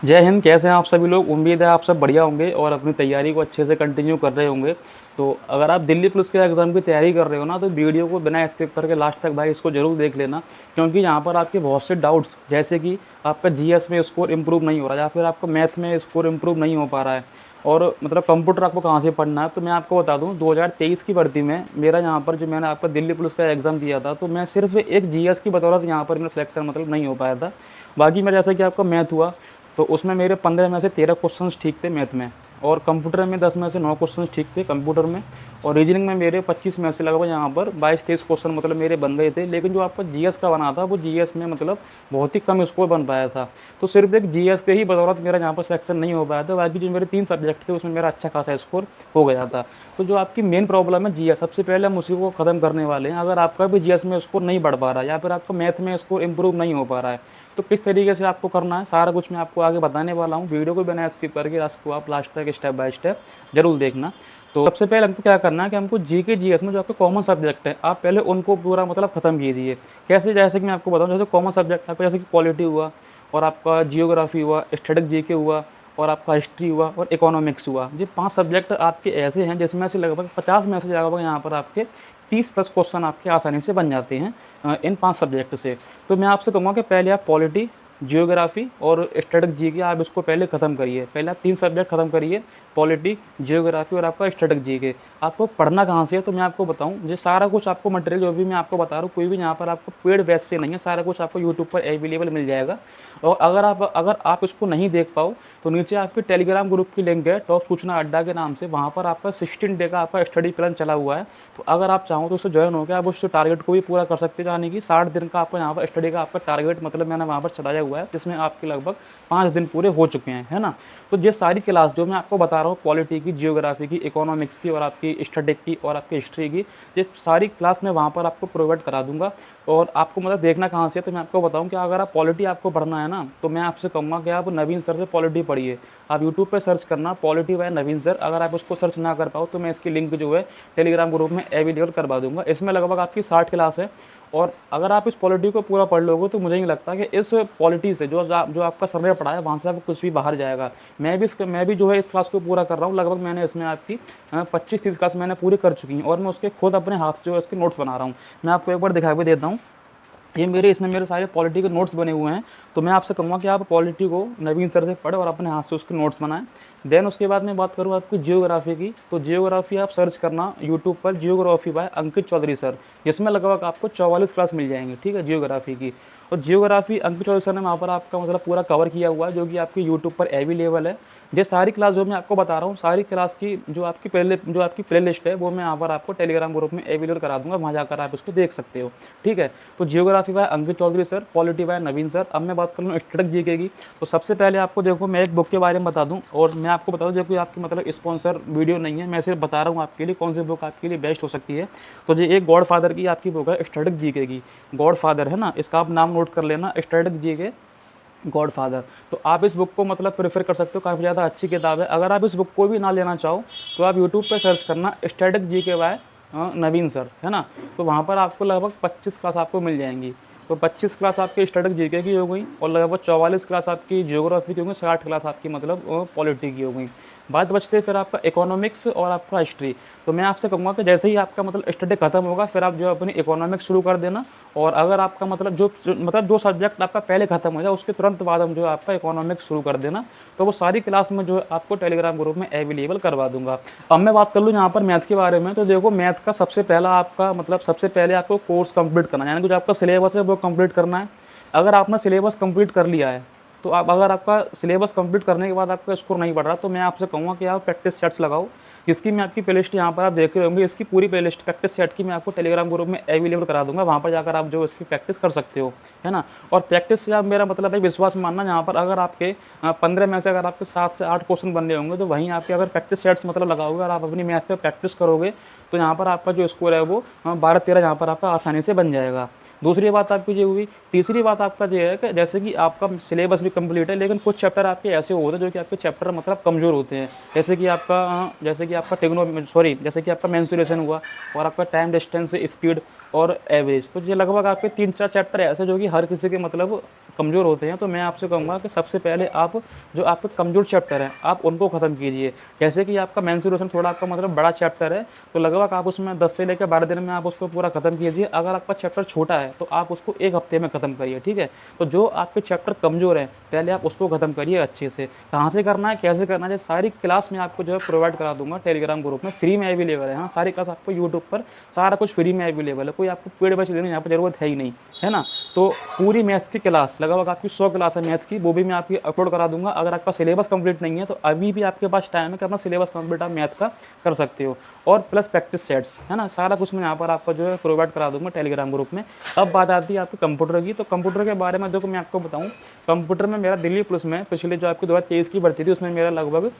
जय हिंद। कैसे हैं आप सभी लोग? उम्मीद है आप सब बढ़िया होंगे और अपनी तैयारी को अच्छे से कंटिन्यू कर रहे होंगे। तो अगर आप दिल्ली पुलिस के एग्ज़ाम की तैयारी कर रहे हो ना, तो वीडियो को बिना स्किप करके लास्ट तक भाई इसको ज़रूर देख लेना, क्योंकि यहाँ पर आपके बहुत से डाउट्स, जैसे कि आपका जीएस में स्कोर इंप्रूव नहीं हो रहा या फिर आपको मैथ में स्कोर इंप्रूव नहीं हो पा रहा है, और मतलब कंप्यूटर आपको कहाँ से पढ़ना है। तो मैं आपको बता दूँ, 2023 की भर्ती में मेरा यहाँ पर जो मैंने आपका दिल्ली पुलिस का एग्ज़ाम दिया था, तो मैं सिर्फ एक जीएस की बदौलत यहाँ पर मेरा सिलेक्शन मतलब नहीं हो पाया था। बाकी मेरा जैसा कि आपका मैथ हुआ, तो उसमें मेरे 15 में से 13 क्वेश्चंस ठीक थे मैथ में, और कंप्यूटर में 10 में से 9 क्वेश्चंस ठीक थे कंप्यूटर में, और रीजनिंग में मेरे 25 में से लगभग यहाँ पर 22-23 क्वेश्चन मतलब मेरे बन गए थे। लेकिन जो आपका जीएस का बना था, वो जीएस में मतलब बहुत ही कम स्कोर बन पाया था। तो सिर्फ एक जीएस के ही बदौलत मेरा यहाँ पर सिलेक्शन नहीं हो पाया था। बाकी जो मेरे 3 सब्जेक्ट थे उसमें मेरा अच्छा खासा स्कोर हो गया था। तो जो आपकी मेन प्रॉब्लम है जीएस, सबसे पहले हम उसी को ख़त्म करने वाले हैं। अगर आपका भी जीएस में स्कोर नहीं बढ़ पा रहा है या फिर आपका मैथ में स्कोर इंप्रूव नहीं हो पा रहा है, तो किस तरीके से आपको करना है, सारा कुछ मैं आपको आगे बताने वाला हूँ। वीडियो को बिना स्किप करके इसको आप लास्ट तक स्टेप बाय स्टेप जरूर देखना। तो सबसे पहले हमको क्या करना है कि हमको जीके जीएस में जो आपके कॉमन सब्जेक्ट है, आप पहले उनको पूरा मतलब खत्म कीजिए। कैसे? जैसे कि मैं आपको बताऊँ, जैसे कॉमन सब्जेक्ट आपका जैसे कि पॉलिटी हुआ, और आपका जियोग्राफी हुआ, स्टैटिक जीके हुआ, और आपका हिस्ट्री हुआ, और इकोनॉमिक्स हुआ। ये 5 सब्जेक्ट आपके ऐसे हैं जिसमें से लगभग 50 में से लगभग यहाँ पर आपके 30 प्लस क्वेश्चन आपके आसानी से बन जाते हैं इन 5 सब्जेक्ट से। तो मैं आपसे कहूँगा कि पहले आप पॉलिटी, जियोग्राफी और स्टैटिक जीके आप इसको पहले ख़त्म करिए। पहले आप 3 सब्जेक्ट ख़त्म करिए, पॉलिटी, जियोग्राफी और आपका स्टैटिक जीके। आपको पढ़ना कहाँ से है, तो मैं आपको बताऊँ, ये सारा कुछ आपको मटेरियल जो भी मैं आपको बता रहा हूँ, कोई भी यहाँ पर आपको पेड बैच से नहीं है, सारा कुछ आपको यूट्यूब पर अवेलेबल मिल जाएगा। और अगर आप इसको नहीं देख पाओ, तो नीचे आपके टेलीग्राम ग्रुप की लिंक है, टॉप सूचना अड्डा के नाम से। वहाँ पर आपका 16 डे का आपका स्टडी प्लान चला हुआ है। तो अगर आप चाहो तो उससे ज्वाइन होकर आप उस टारगेट को भी पूरा कर सकते हो, यानी कि 60 दिन का आपका यहाँ पर स्टडी का आपका टारगेट मतलब मैंने वहाँ पर चलाया हुआ है, जिसमें आपके लगभग 5 दिन पूरे हो चुके हैं, है ना। तो ये सारी क्लास जो मैं आपको बता रहा हूँ, पॉलिटी की, जियोग्राफी की, इकोनॉमिक्स की और आपकी स्टैटिक की और आपकी हिस्ट्री की, ये सारी क्लास मैं वहाँ पर आपको प्रोवाइड करा दूंगा। और आपको मतलब देखना कहाँ से है, तो मैं आपको बताऊँ कि अगर आप पॉलिटी आपको पढ़ना है ना, तो मैं आपसे कहूँगा कि आप नवीन सर से पॉलिटी पढ़िए। आप यूट्यूब पे सर्च करना पॉलिटी बाय नवीन सर। अगर आप उसको सर्च ना कर पाओ, तो मैं इसकी लिंक जो है टेलीग्राम ग्रुप में अवेलेबल करवा दूंगा। इसमें लगभग आपकी 60 क्लास है, और अगर आप इस पॉलिटी को पूरा पढ़ लोगे, तो मुझे नहीं लगता कि इस पॉलिटी से जो आपका समय पढ़ा है, वहाँ से आपको कुछ भी बाहर जाएगा। मैं भी जो है इस क्लास को पूरा कर रहा हूँ। लगभग मैंने इसमें आपकी 25-30 क्लास मैंने पूरी कर चुकी हैं, और मैं उसके खुद अपने हाथ से जो है उसके नोट्स बना रहा हूँ। मैं आपको एक बार दिखा भी देता हूँ। इसमें मेरे सारे पॉलिटी के नोट्स बने हुए हैं। तो मैं आपसे कहूँगा कि आप पॉलिटी को नवीन सर से पढ़ें और अपने हाथ से उसके नोट्स बनाएं। देन उसके बाद मैं बात करूँ आपकी जियोग्राफी की, तो जियोग्राफी आप सर्च करना यूट्यूब पर, geography by Ankit Chaudhary sir, जिसमें लगभग आपको 44 क्लास मिल जाएंगी, ठीक है, जियोग्राफी की। और जियोग्राफी अंकित चौधरी सर ने वहाँ पर आपका मतलब पूरा कवर किया हुआ है, जो कि आपकी यूट्यूब पर अवेलेबल है। ये सारी क्लास जो मैं आपको बता रहा हूँ, सारी क्लास की जो आपकी प्ले लिस्ट है, वो मैं यहाँ पर आपको टेलीग्राम ग्रुप में अवेलेबल करा दूंगा, वहाँ जाकर आप इसको देख सकते हो, ठीक है। तो geography by Ankit Chaudhary sir, polity by Naveen sir. अब मैं बात कर लूँ स्टैटिक जीके की, तो सबसे पहले आपको देखो मैं एक बुक के बारे में बता दूँ, और मैं आपको बता दूँ जो कोई आपकी मतलब स्पॉन्सर वीडियो नहीं है, मैं सिर्फ बता रहा हूँ आपके लिए कौन सी बुक आपके लिए बेस्ट हो सकती है। तो ये एक गॉड फादर की आपकी बुक है, स्टैटिक जीके की। गॉड फादर है ना, इसका आप नाम नोट कर लेना, स्टैटिक जीके गॉड फादर। तो आप इस बुक को मतलब प्रेफर कर सकते हो, काफ़ी ज़्यादा अच्छी किताब है। अगर आप इस बुक को भी ना लेना चाहो, तो आप यूट्यूब पे सर्च करना static GK by Naveen sir, है ना। तो वहाँ पर आपको लगभग 25 क्लास आपको मिल जाएंगी। तो 25 क्लास आपकी स्टैटिक जीके की हो गई, और लगभग 44 क्लास आपकी जियोग्राफी की हो गई, 60 क्लास आपकी मतलब पॉलिटी की हो गई। बात बचते फिर आपका इकोनॉमिक्स और आपका हिस्ट्री। तो मैं आपसे कहूँगा कि जैसे ही आपका मतलब स्टडी खत्म होगा, फिर आप जो अपनी इकोनॉमिक्स शुरू कर देना। और अगर आपका मतलब जो सब्जेक्ट आपका पहले खत्म हो जाए, उसके तुरंत बाद हम जो आपका इकोनॉमिक्स शुरू कर देना। तो वो सारी क्लास में जो है आपको टेलीग्राम ग्रुप में अवेलेबल करवा दूंगा। अब मैं बात कर लूँ यहाँ पर मैथ के बारे में, तो देखो मैथ का सबसे पहला आपका मतलब सबसे पहले आपको कोर्स कंप्लीट करना है, यानी कि जो आपका सिलेबस है वो कंप्लीट करना है। अगर आपने सिलेबस कंप्लीट कर लिया है, तो आप अगर आपका सिलेबस कंप्लीट करने के बाद आपका स्कोर नहीं बढ़ रहा, तो मैं आपसे कहूँगा कि आप प्रैक्टिस सेट्स लगाओ। इसकी मैं आपकी प्लेलिस्ट यहाँ पर आप देख रहे होंगे, इसकी पूरी प्लेलिस्ट प्रैक्टिस सेट की मैं आपको टेलीग्राम ग्रुप में अवेलेबल करा दूंगा, वहाँ पर जाकर आप जो इसकी प्रैक्टिस कर सकते हो, है ना। और प्रैक्टिस से आप मेरा मतलब है विश्वास मानना, यहाँ पर अगर आपके 15 में से अगर आपके 7 से 8 क्वेश्चन बन रहे होंगे, तो वहीं आपके अगर प्रैक्टिस सेट्स मतलब लगाओगे और आप अपनी मैथ पे प्रैक्टिस करोगे, तो यहाँ पर आपका जो स्कोर है वो 12-13 यहाँ पर आपका आसानी से बन जाएगा। दूसरी बात आपकी ये हुई। तीसरी बात आपका ये है कि जैसे कि आपका सिलेबस भी कंप्लीट है, लेकिन कुछ चैप्टर आपके ऐसे होते हैं जो कि आपके चैप्टर मतलब कमज़ोर होते हैं। जैसे कि आपका मेंसुरेशन हुआ, और आपका टाइम डिस्टेंस स्पीड, और एवरेज। तो ये लगभग आपके 3-4 चैप्टर ऐसे जो कि हर किसी के मतलब कमज़ोर होते हैं। तो मैं आपसे कहूँगा कि सबसे पहले आप जो आपके कमज़ोर चैप्टर हैं, आप उनको ख़त्म कीजिए। जैसे कि आपका मेंस्ट्रुएशन थोड़ा आपका मतलब बड़ा चैप्टर है, तो लगभग आप उसमें 10 से लेकर 12 दिन में आप उसको पूरा ख़त्म कीजिए। अगर आपका चैप्टर छोटा है, तो आप उसको 1 हफ़्ते में ख़त्म करिए, ठीक है? तो जो आपके चैप्टर कमज़ोर हैं, पहले आप उसको ख़त्म करिए अच्छे से। कहाँ से करना है, कैसे करना है, ये सारी क्लास मैं आपको जो है प्रोवाइड करा दूँगा टेलीग्राम ग्रुप में, फ्री में अवेलेबल है। हाँ, सारी क्लास आपको यूट्यूब पर सारा कुछ फ्री में अवेलेबल है, कोई आपको पेड पैसे देने की यहाँ पे ज़रूरत है ही नहीं, है ना? तो पूरी मैथ्स की क्लास लगभग आपकी 100 क्लास है मैथ की, वो भी मैं आपकी अपलोड करा दूँगा। अगर आपका सिलेबस कंप्लीट नहीं है, तो अभी भी आपके पास टाइम है कि अपना सिलेबस कंप्लीट आप मैथ का कर सकते हो। और प्लस प्रैक्टिस सेट्स, है ना? सारा कुछ मैं यहाँ पर आपको जो है प्रोवाइड करा दूँगा टेलीग्राम ग्रुप में। अब बात आती है आपके कंप्यूटर की, तो कंप्यूटर के बारे में देखो मैं आपको बताऊँ, कंप्यूटर में मेरा दिल्ली पुलिस में पिछले जो आपकी 2023 की भर्ती थी, उसमें मेरा लगभग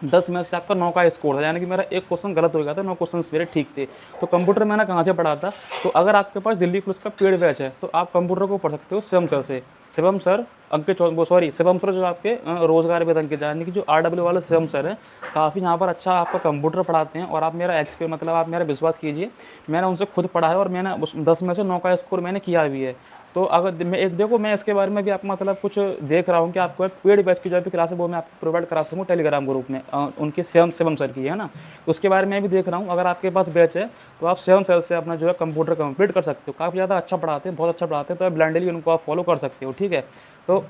10 में से आपका 9 का स्कोर था, यानी कि मेरा 1 क्वेश्चन गलत हो गया था, 9 क्वेश्चन मेरे ठीक थे। तो कंप्यूटर मैंने कहाँ से पढ़ा था? तो अगर आपके पास दिल्ली पुलिस का पेड बैच है, तो आप कंप्यूटर को पढ़ सकते हो शिवम सर से। शिवम सर शिवम सर जो आपके रोजगार वेतन के, यानी कि जो RW वाले शिवम सर हैं, काफ़ी यहाँ पर अच्छा आपका कंप्यूटर पढ़ाते हैं। और आप मेरा मतलब आप मेरा विश्वास कीजिए, मैंने उनसे खुद पढ़ा है और मैंने उस 10 में से 9 का स्कोर मैंने किया भी है। तो अगर मैं एक देखो, मैं इसके बारे में भी आपको मतलब कुछ देख रहा हूँ कि आपको एक पेड बैच की जो भी क्लास है वो मैं आपको प्रोवाइड करा सकूँ टेलीग्राम ग्रुप में, उनके शिवम सर की, है ना? उसके बारे में भी देख रहा हूँ। अगर आपके पास बैच है, तो आप शिवम सर से अपना जो है कंप्यूटर कंप्लीट कर सकते हो। काफ़ी ज़्यादा अच्छा पढ़ाते हैं, बहुत अच्छा पढ़ाते हैं, तो आप ब्लाइंडली उनको आप फॉलो कर सकते हो, ठीक है? तो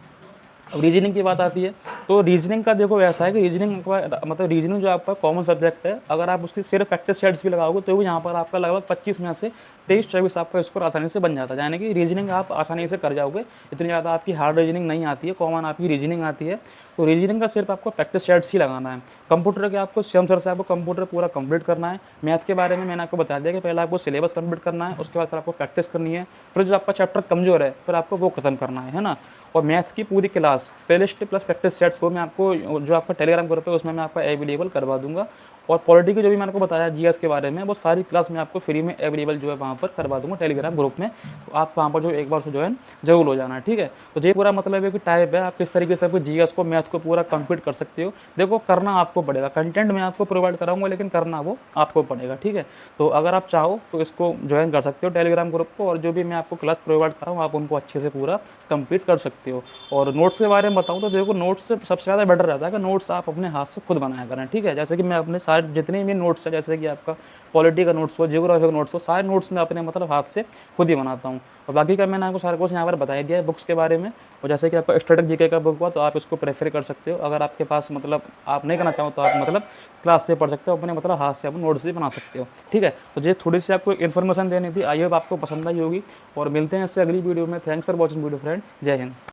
अब रीजनिंग की बात आती है, तो रीजनिंग का देखो ऐसा है कि रीजनिंग का मतलब रीजनिंग जो आपका कॉमन सब्जेक्ट है, अगर आप उसकी सिर्फ प्रैक्टिस सेट्स भी लगाओगे, तो भी यहाँ पर आपका लगभग 25 में से 23-24 आपका स्कोर आसानी से बन जाता है। यानी कि रीजनिंग आप आसानी से कर जाओगे, इतनी ज़्यादा आपकी हार्ड रीजनिंग नहीं आती है, कॉमन आपकी रीजनिंग आती है। तो रीजनिंग का सिर्फ आपको प्रैक्टिस सेट्स ही लगाना है। कंप्यूटर के आपको शिवम सर से आपको कंप्यूटर पूरा कंप्लीट करना है। मैथ के बारे में मैंने आपको बता दिया कि पहले आपको सिलेबस कंप्लीट करना है, उसके बाद फिर आपको प्रैक्टिस करनी है, फिर जो आपका चैप्टर कमजोर है फिर आपको वो खत्म करना है ना? और मैथ्स की पूरी class playlist plus practice sets को मैं आपको जो आपका टेलीग्राम ग्रुप है उसमें मैं आपको अवेलेबल करवा दूंगा। और पॉलिटी की जो भी मैंने आपको बताया जीएस के बारे में, वो सारी क्लास मैं आपको फ्री में अवेलेबल जो है वहाँ पर करवा दूंगा टेलीग्राम ग्रुप में। तो आप वहाँ पर जो एक बार से जो है जरूर हो जाना है, ठीक है? तो ये पूरा मतलब है कि टाइप है, आप किस तरीके से आपको जीएस को मैथ को पूरा कंप्लीट कर सकते हो। देखो करना आपको पड़ेगा, कंटेंट मैं आपको प्रोवाइड कराऊंगा, लेकिन करना वो आपको पड़ेगा, ठीक है? तो अगर आप चाहो तो इसको ज्वाइन कर सकते हो टेलीग्राम ग्रुप को, और जो भी मैं आपको क्लास प्रोवाइड कराऊँ आप उनको अच्छे से पूरा कंप्लीट कर सकते हो। और नोट्स के बारे में बताऊँ तो देखो, नोट्स से सबसे ज़्यादा बेटर रहता है कि नोट्स आप अपने हाथ से खुद बनाया करें, ठीक है? जैसे कि मैं अपने सारे जितने भी नोट्स है, जैसे कि आपका पॉलिटी का नोट्स हो, जियोग्राफी का नोट्स हो, सारे नोट्स मैं अपने मतलब हाथ से खुद ही बनाता हूँ। और बाकी का मैंने आपको सारा कुछ यहाँ पर बता दिया है बुक्स के बारे में। और जैसे कि आपका स्टैटिक जीके का बुक हुआ, तो आप इसको प्रेफर कर सकते हो। अगर आपके पास मतलब आप नहीं करना चाहो, तो आप मतलब क्लास से पढ़ सकते हो, अपने मतलब हाथ से आप नोट्स भी बना सकते हो, ठीक है? तो ये थोड़ी सी आपको इन्फॉर्मेशन देनी थी, आई होप आपको पसंद आई होगी। और मिलते हैं इससे अगली वीडियो में। Thanks for watching video friend, जय हिंद।